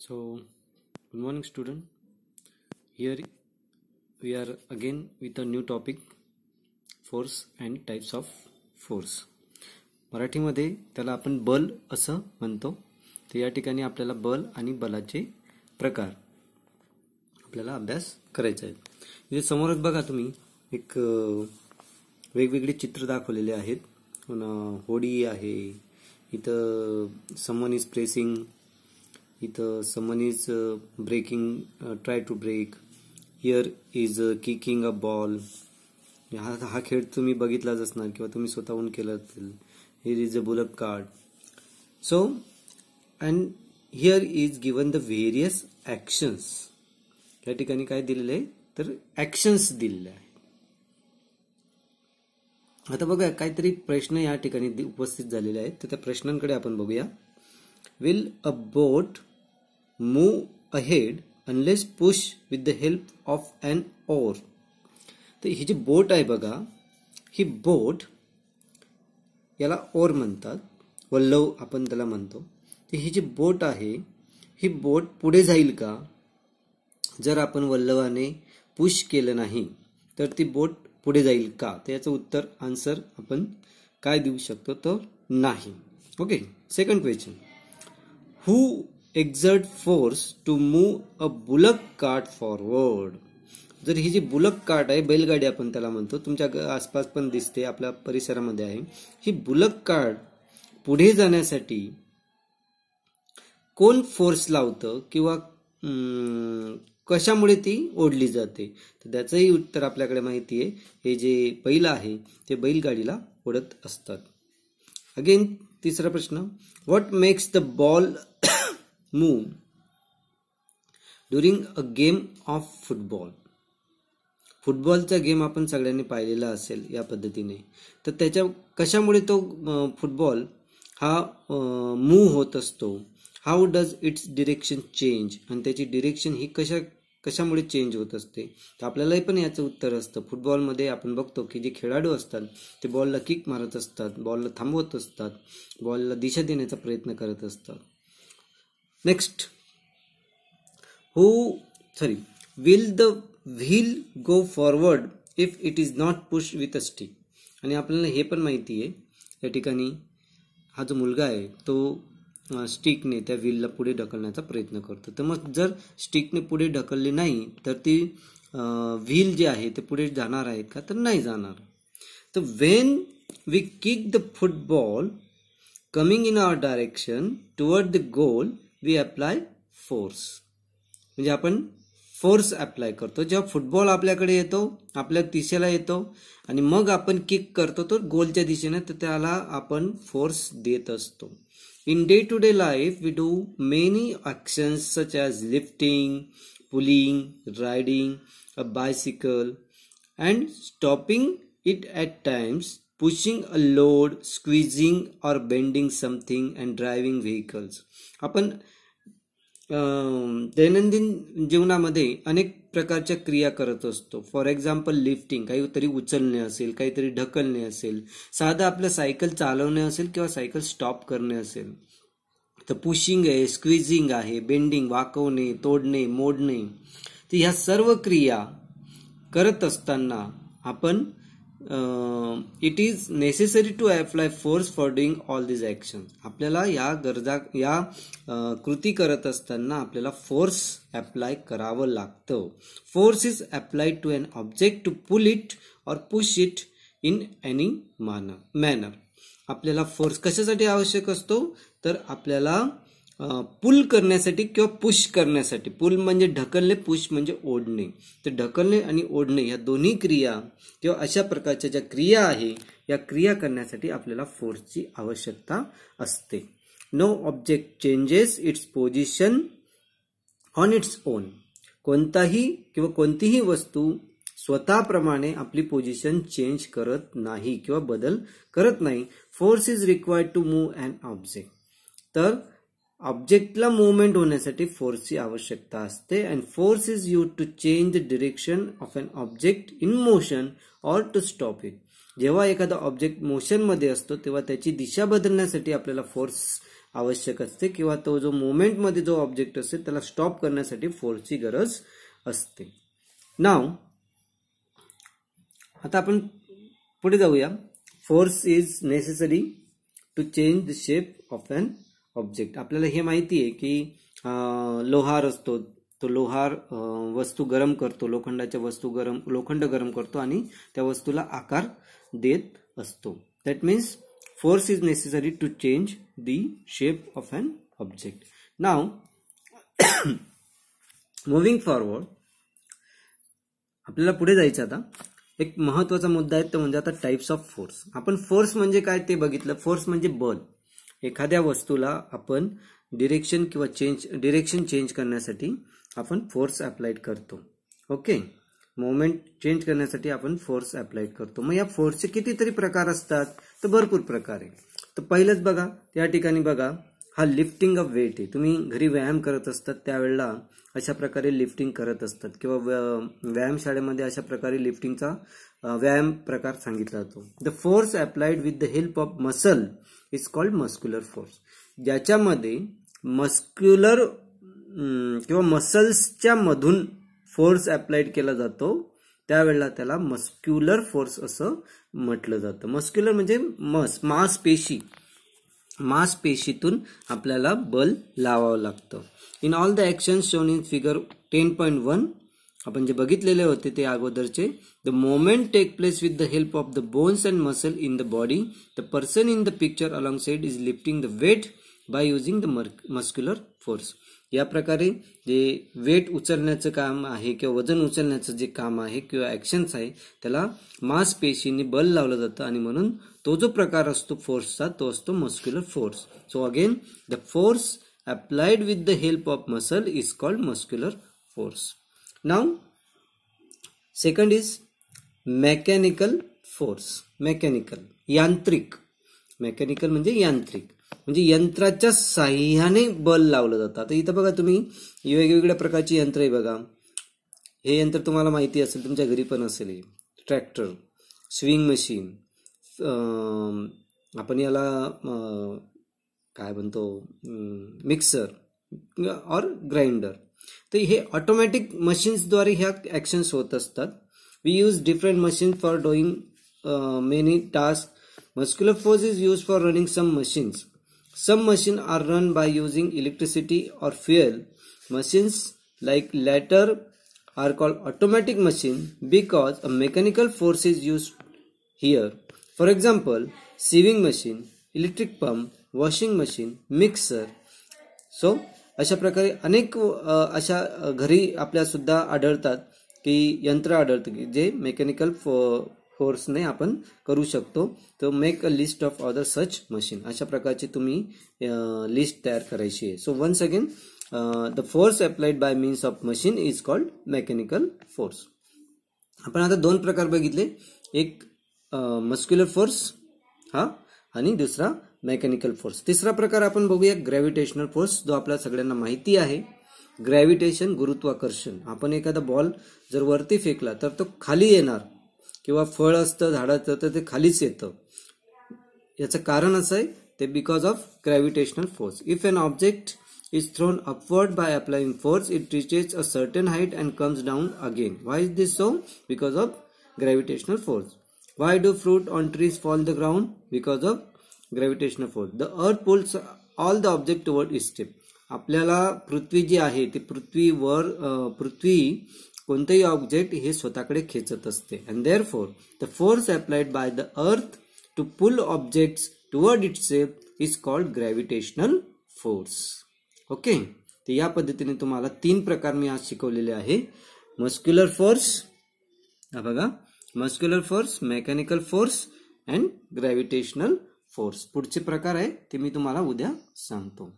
So, good morning, student. Here we are again with a new topic, force and types of force. मराठीमध्ये त्याला आपण बल असं म्हणतो. तर या ठिकाणी आपल्याला बल आणि बलाचे प्रकार आपल्याला अभ्यास करायचा आहे. इथे समोरच बघा तुम्ही एक वेगवेगळे चित्र दाखवलेले आहेत. होडी आहे, इथं समवन इज प्रेसिंग, इथं someone is breaking, try to break. Here is kicking a ball. हा खेळ तुम्ही बघितलाच असणार किंवा तुम्ही स्वतःहून केला असेल. Here is a bullock cart. So, and here is given the various actions. या ठिकाणी काय दिलेले आहे तर ऍक्शन्स दिलेले आहे. आता बघा काहीतरी प्रश्न या ठिकाणी उपस्थित झालेले आहेत, तर त्या प्रश्नांकडे आपण बघूया. Will a boat move ahead unless pushed with the help of an oar? तर ही जी बोट आहे बघा, ही बोट याला ओर म्हणतात, वल्लव आपण त्याला म्हणतो. तर ही जी बोट आहे ही बोट पुढे जाईल का जर आपण वल्लवाने पुश केलं नाही तर ती बोट पुढे जाईल का? तर याचं उत्तर आन्सर आपण काय देऊ शकतो तर नाही. Okay. Second question, who exert force to move a bullock cart forward? जर ही जी बुलक कार्ट आहे, बैलगाडी आपण त्याला म्हणतो, तुमच्या आसपास पण दिसते, आपल्या परिसरामध्ये आहे. ही बुलक कार्ट पुढे जाण्यासाठी कोण फोर्स लावतं किंवा कशामुळे ती ओढली जाते? तर त्याचंही उत्तर आपल्याकडे माहिती आहे. हे जे बैल आहे ते बैलगाडीला ओढत असतात. अगेन तिसरा प्रश्न, what makes the ball move during a game of football? फुटबॉलचा गेम आपण सगळ्यांनी पाहिलेला असेल या पद्धतीने. तर त्याच्या कशामुळे तो फुटबॉल हा मूव होत असतो? How does its direction change? आणि त्याची डिरेक्शन ही कशामुळे चेंज होत असते? तर आपल्यालाही पण याचं उत्तर असतं. फुटबॉलमध्ये आपण बघतो की जे खेळाडू असतात ते बॉलला किक मारत असतात, बॉलला थांबवत असतात, बॉलला दिशा देण्याचा प्रयत्न करत असतात. Next, will the wheel go forward if it is not push with a stick? आणि आपल्याला हे पण माहिती आहे या ठिकाणी हा जो मुलगा आहे तो स्टिकने त्या व्हीलला पुढे ढकलण्याचा प्रयत्न करतो. तर मग जर स्टिकने पुढे ढकलली नाही तर ती व्हील जी आहे ते पुढे जाणार आहेत का? तर नाही जाणार. तर when we kick the football coming in our direction toward the goal we apply force. म्हणजे आपण फोर्स अप्लाय करतो. जेव्हा फुटबॉल आपल्याकडे येतो, आपल्या दिशेला येतो आणि मग आपण किक करतो तो गोलच्या दिशेने, तर त्याला आपण फोर्स देत असतो. In day-to-day life, we do many actions such as lifting, pulling, riding a bicycle, and stopping it at times, pushing a load, squeezing or bending something, and driving vehicles. आपण दैनंदिन जीवनामध्ये अनेक प्रकारच्या क्रिया करत असतो. फॉर एक्झाम्पल लिफ्टिंग, काहीतरी उचलणे असेल, काहीतरी ढकलणे असेल, साधं आपलं सायकल चालवणे असेल किंवा सायकल स्टॉप करणे असेल. तर पुशिंग आहे, स्क्वीजिंग आहे, बेंडिंग, वाकवणे, तोडणे, मोडणे. तर ह्या सर्व क्रिया करत असताना आपण it is necessary to apply force for doing all this action. आपल्याला या कृती करत असताना आपल्याला फोर्स अप्लाय करावं लागतं. Force is applied to an object to pull it or push it in any manner. आपल्याला फोर्स कशासाठी आवश्यक असतो? तर आपल्याला पुल करण्यासाठी किंवा पुश करण्यासाठी. पुल म्हणजे ढकलणे, पुश म्हणजे ओढणे. तर ढकलणे आणि ओढणे या दोन्ही क्रिया किंवा अशा प्रकारच्या ज्या क्रिया आहे या क्रिया करण्यासाठी आपल्याला फोर्सची आवश्यकता असते. No object changes its position on its own. कोणतीही वस्तू स्वतःप्रमाणे आपली पोझिशन चेंज करत नाही किंवा बदल करत नाही. Force is required to move an object. तर ऑब्जेक्टला मुवमेंट होण्यासाठी फोर्सची आवश्यकता असते. And force is use to change the direction of an object in motion or to stop it. जेव्हा एखादा ऑब्जेक्ट मोशन मध्ये असतो तेव्हा त्याची दिशा बदलण्यासाठी आपल्याला फोर्स आवश्यक असते किंवा तो जो मोमेंट मध्ये जो ऑब्जेक्ट असते त्याला स्टॉप करण्यासाठी फोर्सची गरज असते. नाव आता आपण पुढे जाऊया. Force is necessary to change the shape of an object. आपल्याला हे माहिती आहे की लोहार असतो, तो लोहार वस्तू गरम करतो, लोखंड गरम करतो आणि त्या वस्तूला आकार देत असतो. That means force is necessary to change the shape of an object. Now moving forward, आपल्याला पुढे जायचं. आता एक महत्वाचा मुद्दा आहे तो म्हणजे आता टाइप्स ऑफ फोर्स. आपण फोर्स म्हणजे काय ते बघितलं. फोर्स म्हणजे बल. एखाद्या वस्तूला आपण डिरेक्शन चेंज करण्यासाठी आपण फोर्स अप्लाइड करतो. ओके, मोमेंट चेंज करण्यासाठी आपण फोर्स अप्लाइड करतो. मग या फोर्सचे कितीतरी प्रकार असतात, तर भरपूर प्रकार आहे. तर पहिलंच बघा, त्या ठिकाणी बघा, हा लिफ्टिंग ऑफ वेट आहे. तुम्ही घरी व्यायाम करत असतात त्यावेळेला अशा प्रकारे लिफ्टिंग करत असतात किंवा व्यायामशाळेमध्ये अशा प्रकारे लिफ्टिंगचा व्यायाम प्रकार सांगितला जातो. The force applied with the help of muscle is called muscular force. ज्याच्यामध्ये मस्क्युलर किंवा मसल्सच्या मधून फोर्स अप्लाइड केला जातो त्यावेळेला त्याला मस्क्युलर फोर्स असं म्हटलं जातं. मस्क्युलर म्हणजे मांसपेशीतून आपल्याला बल लावावं लागतं. In all the actions shown in figure 10.1 आपण जे बघितलेले होते ते अगोदरचे, the moment take place with the help of the bones and muscle in the body. The person in the picture alongside is lifting the weight by using the muscular force. या प्रकारे जे weight उचलण्याचं काम आहे किंवा वजन उचलण्याचं जे काम आहे किंवा ऍक्शन्स आहे त्याला मांसपेशीने बल लावलं जातं आणि म्हणून तो जो प्रकार असतो फोर्सचा तो असतो muscular force. So again the force applied with the help of muscle is called muscular force. Now second is mechanical force. यांत्रिक म्हणजे यांत्रिक म्हणजे यंत्राच्या साह्याने बल लावलं जातं. आता इथं बघा तुम्ही वेगवेगळ्या प्रकारची यंत्र आहे बघा. हे यंत्र तुम्हाला माहिती असेल, तुमच्या घरी पण असेल. ट्रॅक्टर, स्विंग मशीन, आपण याला काय म्हणतो मिक्सर और ग्राइंडर. तर हे ऑटोमॅटिक मशीन्सद्वारे ह्या ऍक्शन्स होत असतात. We use different machine for doing many task. Muscular force is use for running some machines. Some machines are run by using electricity or fuel. Machines like latter are called automatic machine because a mechanical force is used here. For example, sieving machine, electric pump, washing machine, mixer. So अशा प्रकारे अनेक अशा घरी आपल्या सुद्धा आढळतात की यंत्र आढळतं की जे मेकॅनिकल फोर्सने आपण करू शकतो. To make a list of other such machine. अशा प्रकारची तुम्ही लिस्ट तयार करायची आहे. So once again the force applied by means of machine is called mechanical force. आपण आता दोन प्रकार बघितले, एक मस्क्युलर फोर्स हा आणि दुसरा मेकॅनिकल फोर्स. तिसरा प्रकार आपण बघूया ग्रॅव्हिटेशनल फोर्स, जो आपल्या सगळ्यांना माहिती आहे. ग्रॅव्हिटेशन, गुरुत्वाकर्षण. आपण एखादा बॉल जर वरती फेकला तर तो खाली येणार किंवा फळ असतं झाडाचं तर ते खालीच येतं. याचं कारण असं आहे ते because of gravitational force. If an object is thrown upward by applying force, it reaches a certain height and comes down again. Why is this so? Because of gravitational force. Why do fruit on trees fall the ground? Because of gravitational force. The earth pulls all the object toward its tip. आपल्याला पृथ्वी जी आहे ती पृथ्वी कोणतेही object हे स्वतःकडे खेचत असते. and therefore the force applied by the earth to pull objects toward itself is called gravitational force. Okay, तर या पद्धतीने तुम्हाला 3 प्रकार मी आज शिकवलेले आहे. मस्क्युलर फोर्स, बघा, muscular force, mechanical force and gravitational force. पुढचे प्रकार आहे ते मी तुम्हाला उद्या सांगतो.